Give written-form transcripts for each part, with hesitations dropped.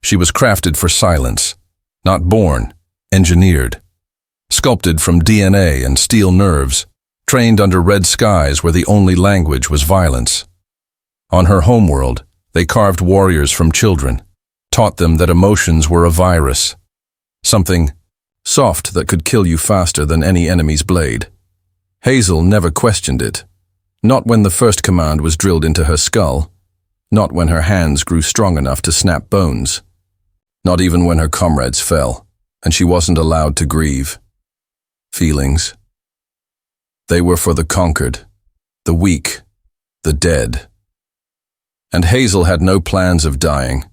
She was crafted for silence, not born, engineered. Sculpted from DNA and steel nerves, trained under red skies where the only language was violence. On her homeworld, they carved warriors from children, taught them that emotions were a virus, something soft that could kill you faster than any enemy's blade. Hazel never questioned it, not when the first command was drilled into her skull, not when her hands grew strong enough to snap bones, not even when her comrades fell, and she wasn't allowed to grieve. Feelings. They were for the conquered, the weak, the dead. And Hazel had no plans of dying,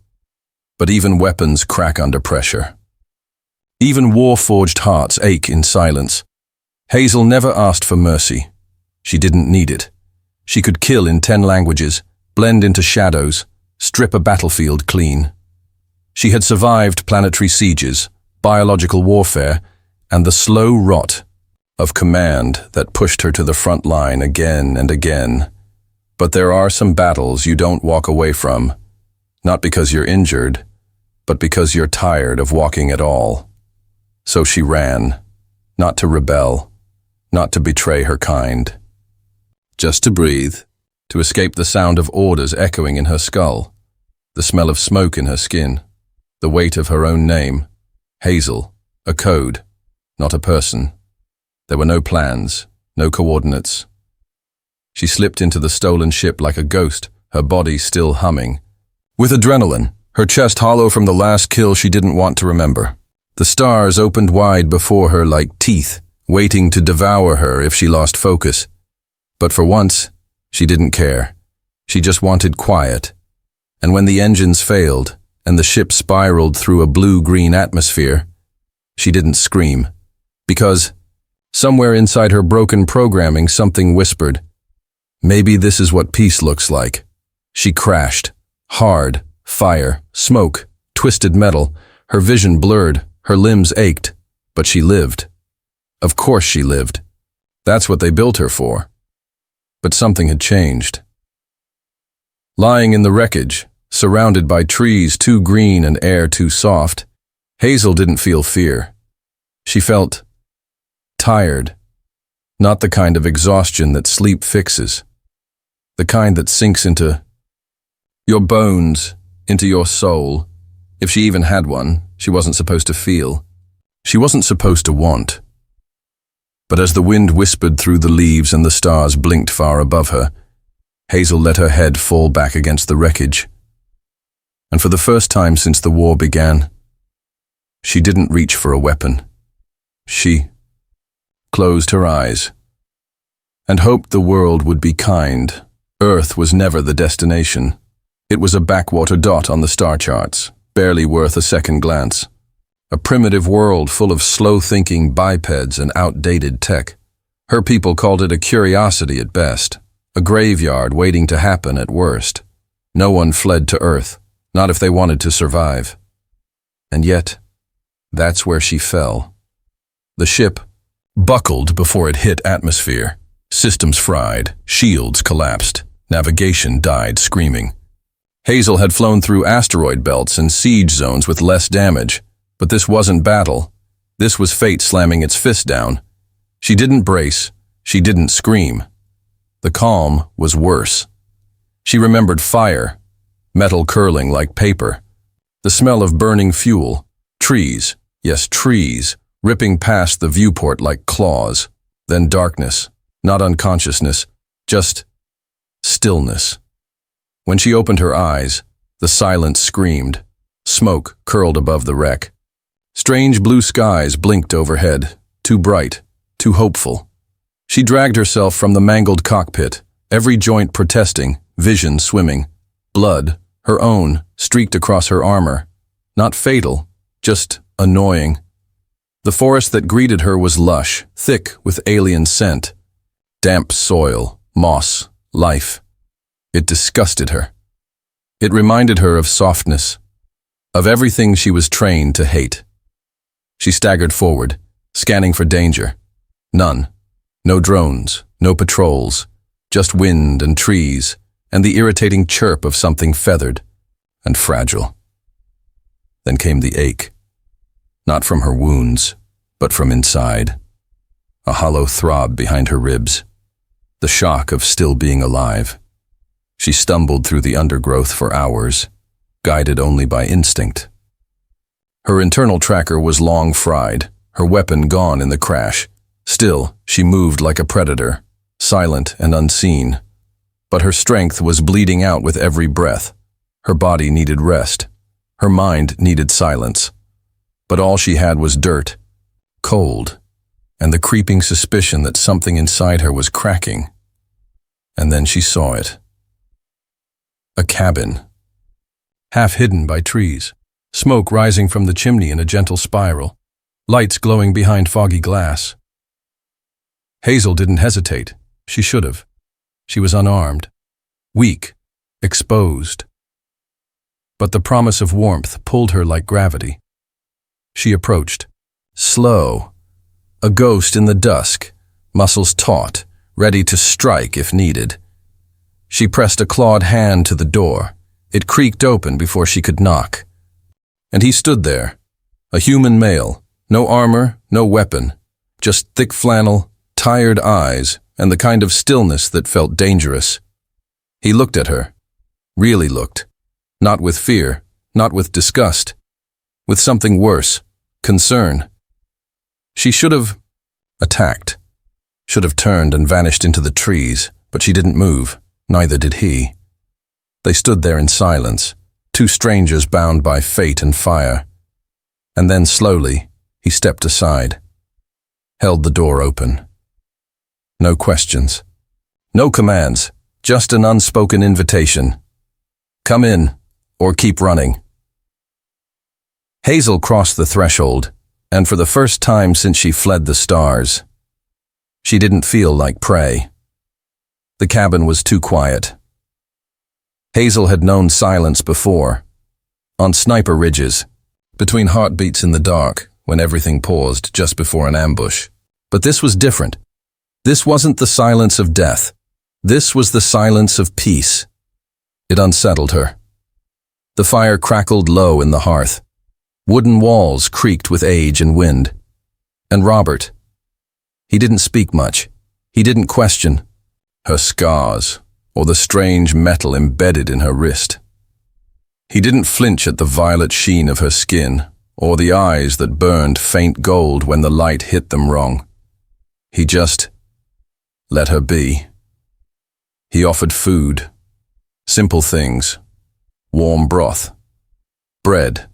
but even weapons crack under pressure. Even war-forged hearts ache in silence. Hazel never asked for mercy. She didn't need it. She could kill in 10 languages, blend into shadows, strip a battlefield clean. She had survived planetary sieges, biological warfare, and the slow rot of command that pushed her to the front line again and again. But there are some battles you don't walk away from, not because you're injured, but because you're tired of walking at all. So she ran, not to rebel, not to betray her kind. Just to breathe, to escape the sound of orders echoing in her skull, the smell of smoke in her skin, the weight of her own name, Hazel, a code, not a person. There were no plans, no coordinates. She slipped into the stolen ship like a ghost, her body still humming. With adrenaline, her chest hollow from the last kill she didn't want to remember. The stars opened wide before her like teeth, waiting to devour her if she lost focus. But for once, she didn't care. She just wanted quiet. And when the engines failed, and the ship spiraled through a blue-green atmosphere, she didn't scream. Because, somewhere inside her broken programming, something whispered, maybe this is what peace looks like. She crashed. Hard, fire, smoke, twisted metal, her vision blurred, her limbs ached, but she lived. Of course she lived. That's what they built her for. But something had changed. Lying in the wreckage, surrounded by trees too green and air too soft, Hazel didn't feel fear. She felt tired. Not the kind of exhaustion that sleep fixes. The kind that sinks into your bones, into your soul. If she even had one, she wasn't supposed to feel. She wasn't supposed to want. But as the wind whispered through the leaves and the stars blinked far above her, Hazel let her head fall back against the wreckage. And for the first time since the war began, she didn't reach for a weapon. She closed her eyes and hoped the world would be kind. Earth was never the destination. It was a backwater dot on the star charts, barely worth a second glance. A primitive world full of slow-thinking bipeds and outdated tech. Her people called it a curiosity at best, a graveyard waiting to happen at worst. No one fled to Earth, not if they wanted to survive. And yet, that's where she fell. The ship buckled before it hit atmosphere. Systems fried, shields collapsed, navigation died screaming. Hazel had flown through asteroid belts and siege zones with less damage, but this wasn't battle. This was fate slamming its fist down. She didn't brace, she didn't scream. The calm was worse. She remembered fire, metal curling like paper, the smell of burning fuel, trees, yes trees, ripping past the viewport like claws, then darkness, not unconsciousness, just stillness. When she opened her eyes, the silence screamed. Smoke curled above the wreck. Strange blue skies blinked overhead, too bright, too hopeful. She dragged herself from the mangled cockpit, every joint protesting, vision swimming. Blood, her own, streaked across her armor. Not fatal, just annoying. The forest that greeted her was lush, thick with alien scent. Damp soil, moss, life. It disgusted her. It reminded her of softness, of everything she was trained to hate. She staggered forward, scanning for danger. None. No drones, no patrols, just wind and trees, and the irritating chirp of something feathered and fragile. Then came the ache. Not from her wounds, but from inside. A hollow throb behind her ribs. The shock of still being alive. She stumbled through the undergrowth for hours, guided only by instinct. Her internal tracker was long fried, her weapon gone in the crash. Still, she moved like a predator, silent and unseen. But her strength was bleeding out with every breath. Her body needed rest. Her mind needed silence. But all she had was dirt, cold, and the creeping suspicion that something inside her was cracking. And then she saw it. A cabin. Half hidden by trees. Smoke rising from the chimney in a gentle spiral. Lights glowing behind foggy glass. Hazel didn't hesitate. She should have. She was unarmed. Weak. Exposed. But the promise of warmth pulled her like gravity. She approached. Slow. A ghost in the dusk. Muscles taut. Ready to strike if needed. She pressed a clawed hand to the door. It creaked open before she could knock. And he stood there, a human male, no armor, no weapon, just thick flannel, tired eyes, and the kind of stillness that felt dangerous. He looked at her, really looked, not with fear, not with disgust, with something worse, concern. She should have attacked, should have turned and vanished into the trees, but she didn't move. Neither did he. They stood there in silence, two strangers bound by fate and fire. And then slowly, he stepped aside, held the door open. No questions, no commands, just an unspoken invitation. Come in, or keep running. Hazel crossed the threshold, and for the first time since she fled the stars, she didn't feel like prey. The cabin was too quiet. Hazel had known silence before, on sniper ridges, between heartbeats in the dark, when everything paused just before an ambush. But this was different. This wasn't the silence of death. This was the silence of peace. It unsettled her. The fire crackled low in the hearth. Wooden walls creaked with age and wind. And Robert, he didn't speak much. He didn't question her scars, or the strange metal embedded in her wrist. He didn't flinch at the violet sheen of her skin, or the eyes that burned faint gold when the light hit them wrong. He just let her be. He offered food, simple things, warm broth, bread,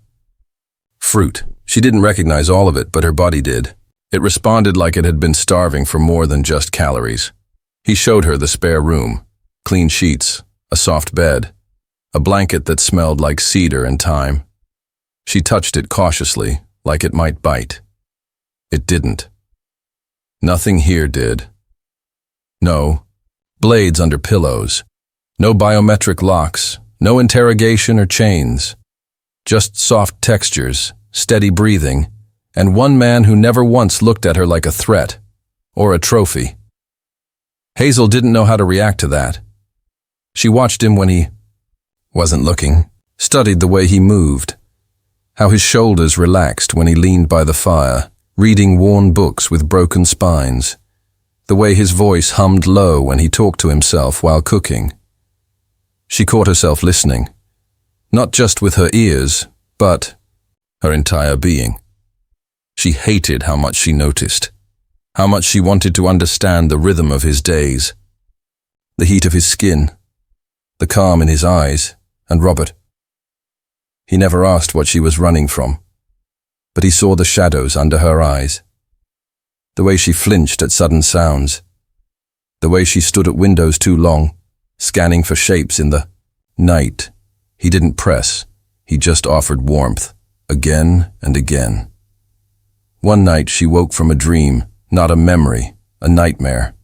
fruit. She didn't recognize all of it, but her body did. It responded like it had been starving for more than just calories. He showed her the spare room, clean sheets, a soft bed, a blanket that smelled like cedar and thyme. She touched it cautiously, like it might bite. It didn't. Nothing here did. No blades under pillows, no biometric locks, no interrogation or chains, just soft textures, steady breathing, and one man who never once looked at her like a threat or a trophy. Hazel didn't know how to react to that. She watched him when he wasn't looking, studied the way he moved, how his shoulders relaxed when he leaned by the fire, reading worn books with broken spines, the way his voice hummed low when he talked to himself while cooking. She caught herself listening, not just with her ears, but her entire being. She hated how much she noticed, how much she wanted to understand the rhythm of his days, the heat of his skin, the calm in his eyes, and Robert. He never asked what she was running from, but he saw the shadows under her eyes, the way she flinched at sudden sounds, the way she stood at windows too long, scanning for shapes in the night. He didn't press, he just offered warmth, again and again. One night she woke from a dream, not a memory, a nightmare.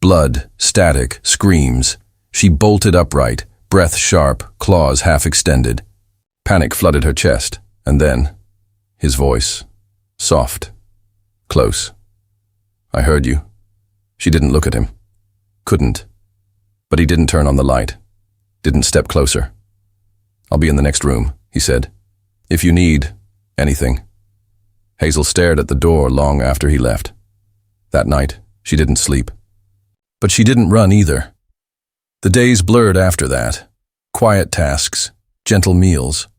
Blood, static, screams. She bolted upright, breath sharp, claws half extended. Panic flooded her chest, and then, his voice, soft, close. I heard you. She didn't look at him. Couldn't. But he didn't turn on the light. Didn't step closer. I'll be in the next room, he said. If you need, Anything. Hazel stared at the door long after he left. That night, she didn't sleep. But she didn't run either. The days blurred after that. Quiet tasks, gentle meals.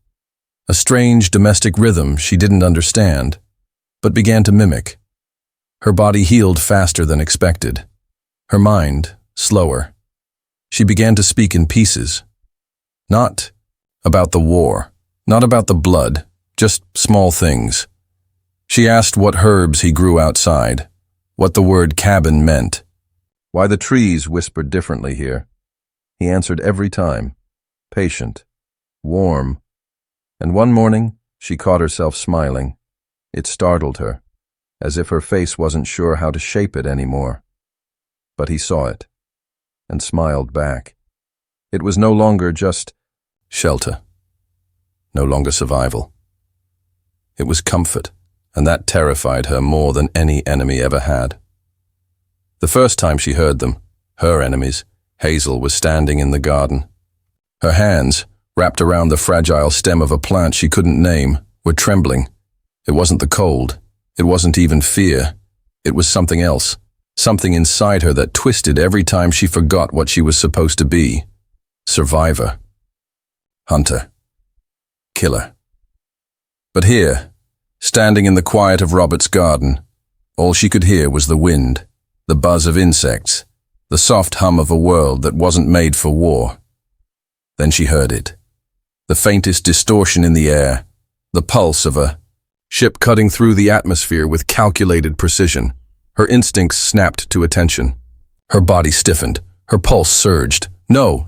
A strange domestic rhythm she didn't understand, but began to mimic. Her body healed faster than expected. Her mind, slower. She began to speak in pieces. Not about the war, not about the blood, just small things. She asked what herbs he grew outside, what the word cabin meant, why the trees whispered differently here. He answered every time, patient, warm, and one morning she caught herself smiling. It startled her, as if her face wasn't sure how to shape it anymore. But he saw it, and smiled back. It was no longer just shelter, no longer survival. It was comfort, and that terrified her more than any enemy ever had. The first time she heard them, her enemies, Hazel was standing in the garden. Her hands, wrapped around the fragile stem of a plant she couldn't name, were trembling. It wasn't the cold. It wasn't even fear. It was something else, something inside her that twisted every time she forgot what she was supposed to be. Survivor. Hunter. Killer. But here, standing in the quiet of Robert's garden, all she could hear was the wind, the buzz of insects, the soft hum of a world that wasn't made for war. Then she heard it. The faintest distortion in the air, the pulse of a ship cutting through the atmosphere with calculated precision. Her instincts snapped to attention. Her body stiffened. Her pulse surged. No,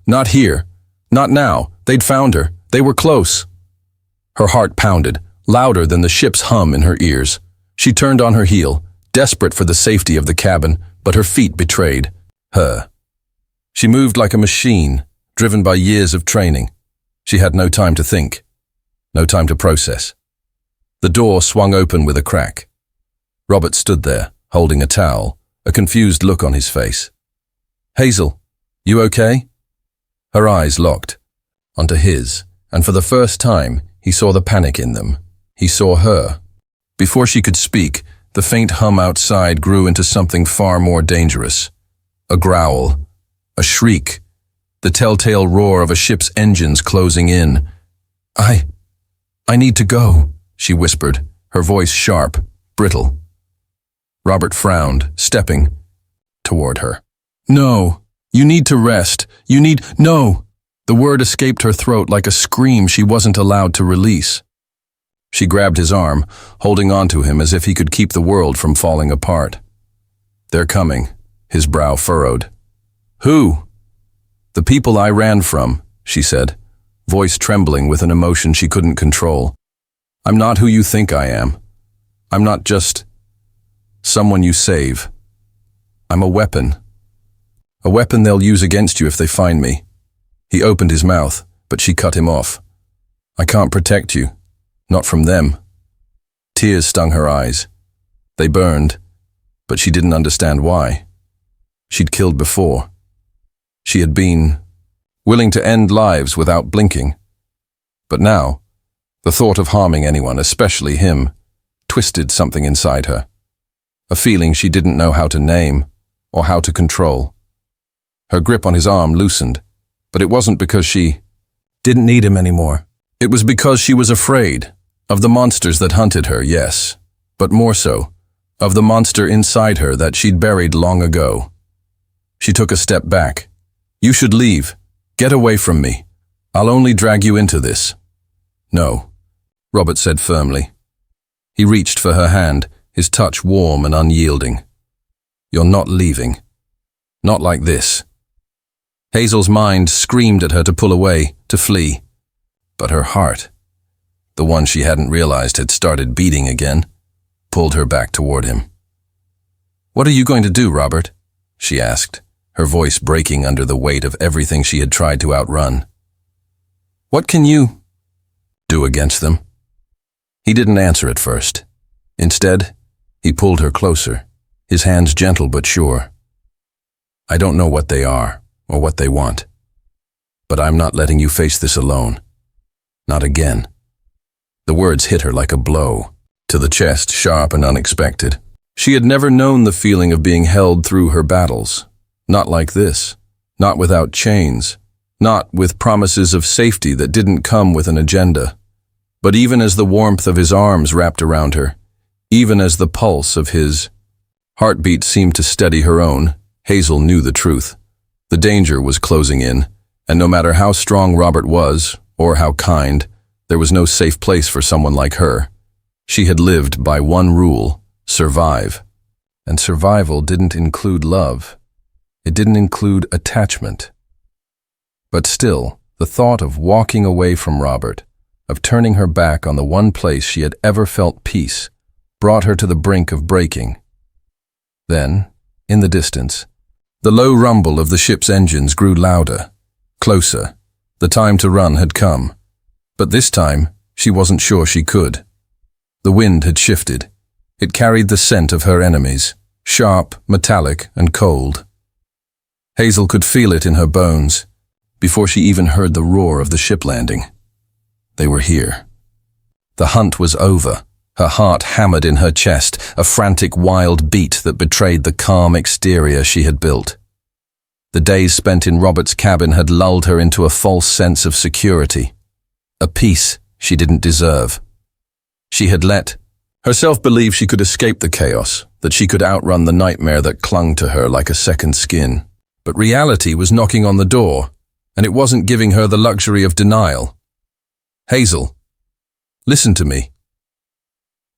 not here. Not now. They'd found her. They were close. Her heart pounded, louder than the ship's hum in her ears. She turned on her heel, desperate for the safety of the cabin, but her feet betrayed her. She moved like a machine, driven by years of training. She had no time to think, no time to process. The door swung open with a crack. Robert stood there, holding a towel, a confused look on his face. "Hazel, you okay?" Her eyes locked onto his, and for the first time, he saw the panic in them. He saw her. Before she could speak, the faint hum outside grew into something far more dangerous. A growl, a shriek, the telltale roar of a ship's engines closing in. I need to go," she whispered, her voice sharp, brittle. Robert frowned, stepping toward her. "No, you need to rest. No." The word escaped her throat like a scream she wasn't allowed to release. She grabbed his arm, holding onto him as if he could keep the world from falling apart. "They're coming," his brow furrowed. "Who?" "The people I ran from," she said, voice trembling with an emotion she couldn't control. "I'm not who you think I am. I'm not just someone you save. I'm a weapon. A weapon they'll use against you if they find me." He opened his mouth, but she cut him off. "I can't protect you. Not from them." Tears stung her eyes. They burned, but she didn't understand why. She'd killed before. She had been willing to end lives without blinking. But now, the thought of harming anyone, especially him, twisted something inside her. A feeling she didn't know how to name or how to control. Her grip on his arm loosened, but it wasn't because she didn't need him anymore. It was because she was afraid of the monsters that hunted her, yes, but more so, of the monster inside her that she'd buried long ago. She took a step back. "You should leave. Get away from me. I'll only drag you into this." "No," Robert said firmly. He reached for her hand, his touch warm and unyielding. "You're not leaving. Not like this." Hazel's mind screamed at her to pull away, to flee. But her heart, the one she hadn't realized had started beating again, pulled her back toward him. "What are you going to do, Robert?" she asked, her voice breaking under the weight of everything she had tried to outrun. "What can you do against them?" He didn't answer at first. Instead, he pulled her closer, his hands gentle but sure. "I don't know what they are or what they want, but I'm not letting you face this alone. Not again. The words hit her like a blow, to the chest, sharp and unexpected. She had never known the feeling of being held through her battles. Not like this. Not without chains. Not with promises of safety that didn't come with an agenda. But even as the warmth of his arms wrapped around her, even as the pulse of his heartbeat seemed to steady her own, Hazel knew the truth. The danger was closing in, and no matter how strong Robert was, or how kind, there was no safe place for someone like her. She had lived by one rule: survive. And survival didn't include love. It didn't include attachment. But still, the thought of walking away from Robert, of turning her back on the one place she had ever felt peace, brought her to the brink of breaking. Then, in the distance, the low rumble of the ship's engines grew louder, closer. The time to run had come. But this time, she wasn't sure she could. The wind had shifted. It carried the scent of her enemies, sharp, metallic, and cold. Hazel could feel it in her bones, before she even heard the roar of the ship landing. They were here. The hunt was over. Her heart hammered in her chest, a frantic, wild beat that betrayed the calm exterior she had built. The days spent in Robert's cabin had lulled her into a false sense of security, a peace she didn't deserve. She had let herself believe she could escape the chaos, that she could outrun the nightmare that clung to her like a second skin. But reality was knocking on the door, and it wasn't giving her the luxury of denial. "Hazel, listen to me."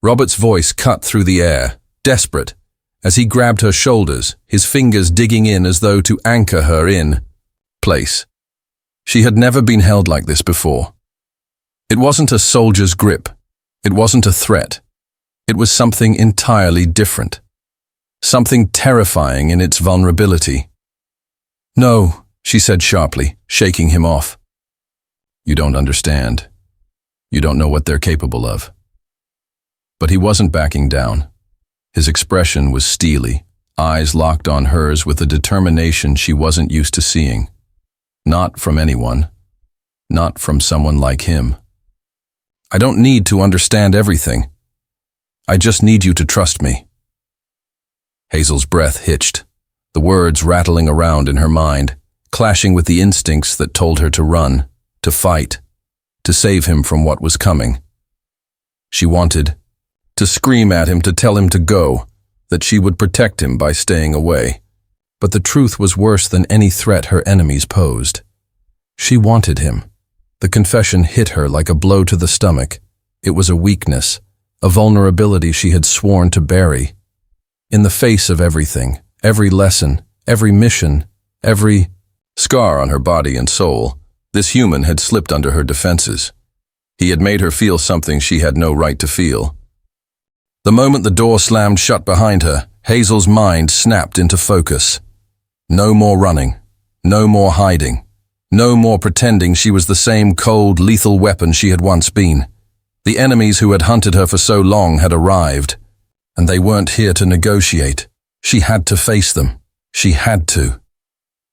Robert's voice cut through the air, desperate, as he grabbed her shoulders, his fingers digging in as though to anchor her in place. She had never been held like this before. It wasn't a soldier's grip. It wasn't a threat. It was something entirely different. Something terrifying in its vulnerability. "No," she said sharply, shaking him off. "You don't understand. You don't know what they're capable of." But he wasn't backing down. His expression was steely, eyes locked on hers with a determination she wasn't used to seeing. Not from anyone. Not from someone like him. "I don't need to understand everything. I just need you to trust me." Hazel's breath hitched, the words rattling around in her mind, clashing with the instincts that told her to run, to fight, to save him from what was coming. She wanted to scream at him, to tell him to go, that she would protect him by staying away. But the truth was worse than any threat her enemies posed. She wanted him. The confession hit her like a blow to the stomach. It was a weakness, a vulnerability she had sworn to bury. In the face of everything, every lesson, every mission, every scar on her body and soul, this human had slipped under her defenses. He had made her feel something she had no right to feel. The moment the door slammed shut behind her, Hazel's mind snapped into focus. No more running. No more hiding. No more pretending she was the same cold, lethal weapon she had once been. The enemies who had hunted her for so long had arrived, and they weren't here to negotiate. She had to face them. She had to.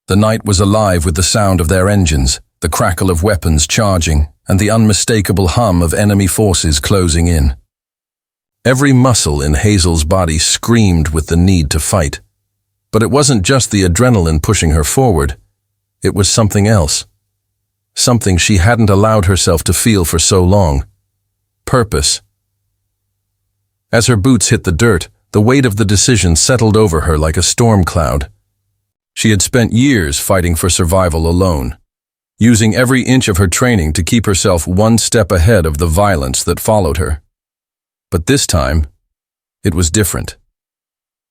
The night was alive with the sound of their engines, the crackle of weapons charging, and the unmistakable hum of enemy forces closing in. Every muscle in Hazel's body screamed with the need to fight. But it wasn't just the adrenaline pushing her forward. It was something else. Something she hadn't allowed herself to feel for so long. Purpose. As her boots hit the dirt, the weight of the decision settled over her like a storm cloud. She had spent years fighting for survival alone, using every inch of her training to keep herself one step ahead of the violence that followed her. But this time, it was different.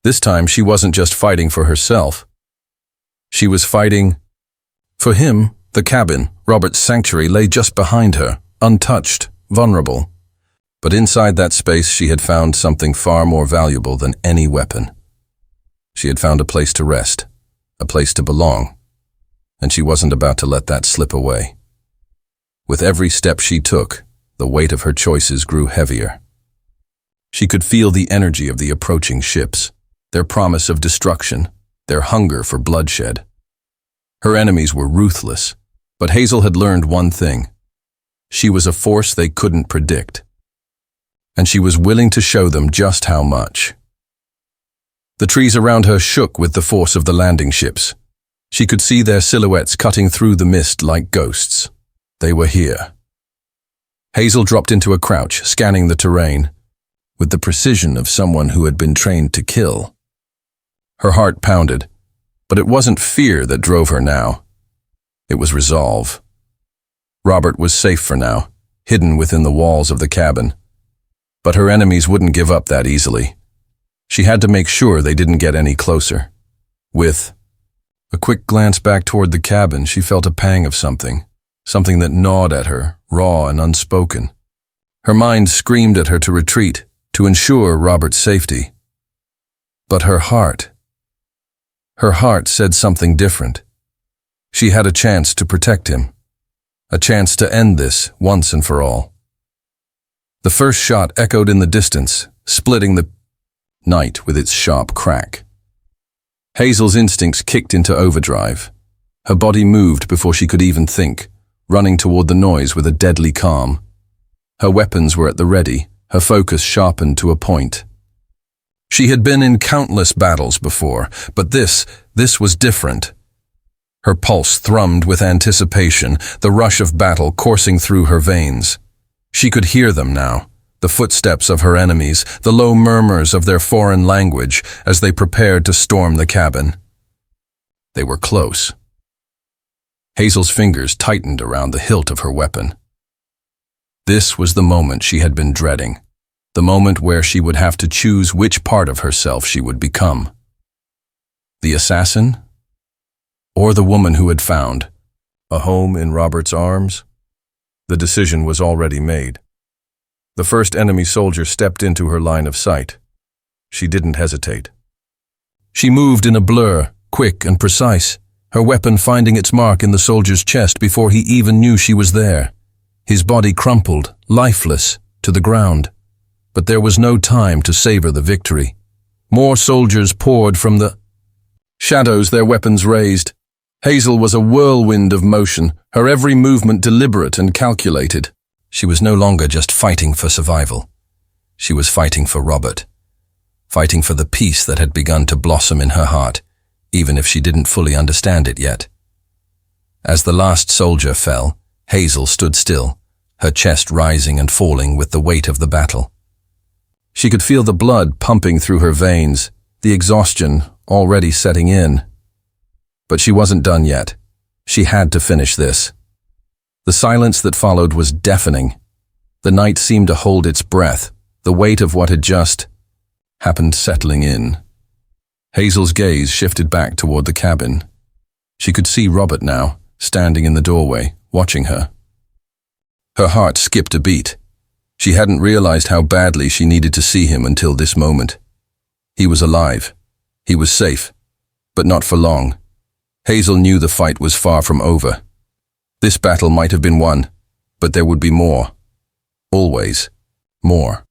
This time she wasn't just fighting for herself. She was fighting for him. The cabin, Robert's sanctuary, lay just behind her, untouched, vulnerable. But inside that space she had found something far more valuable than any weapon. She had found a place to rest, a place to belong, and she wasn't about to let that slip away. With every step she took, the weight of her choices grew heavier. She could feel the energy of the approaching ships, their promise of destruction, their hunger for bloodshed. Her enemies were ruthless, but Hazel had learned one thing. She was a force they couldn't predict. and she was willing to show them just how much. The trees around her shook with the force of the landing ships. She could see their silhouettes cutting through the mist like ghosts. They were here. Hazel dropped into a crouch, scanning the terrain, with the precision of someone who had been trained to kill. Her heart pounded, but it wasn't fear that drove her now. It was resolve. Robert was safe for now, hidden within the walls of the cabin. But her enemies wouldn't give up that easily. She had to make sure they didn't get any closer. With a quick glance back toward the cabin, she felt a pang of something that gnawed at her, raw and unspoken. Her mind screamed at her to retreat, to ensure Robert's safety. But her heart said something different. She had a chance to protect him, a chance to end this once and for all. The first shot echoed in the distance, splitting the night with its sharp crack. Hazel's instincts kicked into overdrive. Her body moved before she could even think, running toward the noise with a deadly calm. Her weapons were at the ready, her focus sharpened to a point. She had been in countless battles before, but this was different. Her pulse thrummed with anticipation, the rush of battle coursing through her veins. She could hear them now, the footsteps of her enemies, the low murmurs of their foreign language as they prepared to storm the cabin. They were close. Hazel's fingers tightened around the hilt of her weapon. This was the moment she had been dreading, the moment where she would have to choose which part of herself she would become. The assassin? Or the woman who had found a home in Robert's arms? The decision was already made. The first enemy soldier stepped into her line of sight. She didn't hesitate. She moved in a blur, quick and precise, her weapon finding its mark in the soldier's chest before he even knew she was there. His body crumpled, lifeless, to the ground. But there was no time to savor the victory. More soldiers poured from the shadows, their weapons raised. Hazel was a whirlwind of motion, her every movement deliberate and calculated. She was no longer just fighting for survival. She was fighting for Robert, fighting for the peace that had begun to blossom in her heart, even if she didn't fully understand it yet. As the last soldier fell, Hazel stood still, her chest rising and falling with the weight of the battle. She could feel the blood pumping through her veins, the exhaustion already setting in. But she wasn't done yet. She had to finish this. The silence that followed was deafening. The night seemed to hold its breath, the weight of what had just happened settling in. Hazel's gaze shifted back toward the cabin. She could see Robert now, standing in the doorway, watching her. Her heart skipped a beat. She hadn't realized how badly she needed to see him until this moment. He was alive. He was safe. But not for long. Hazel knew the fight was far from over. This battle might have been won, but there would be more. Always. More.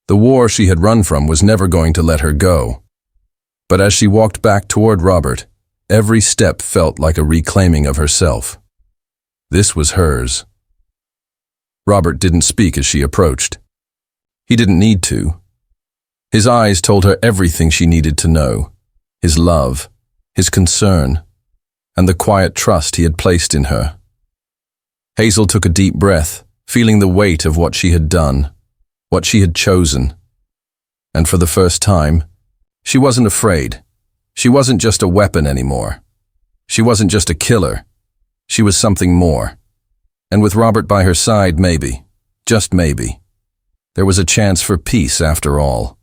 The war she had run from was never going to let her go. But as she walked back toward Robert, every step felt like a reclaiming of herself. This was hers. Robert didn't speak as she approached. He didn't need to. His eyes told her everything she needed to know. His love, his concern, and the quiet trust he had placed in her. Hazel took a deep breath, feeling the weight of what she had done, what she had chosen. And for the first time, she wasn't afraid. She wasn't just a weapon anymore. She wasn't just a killer. She was something more. And with Robert by her side, maybe, just maybe, there was a chance for peace after all.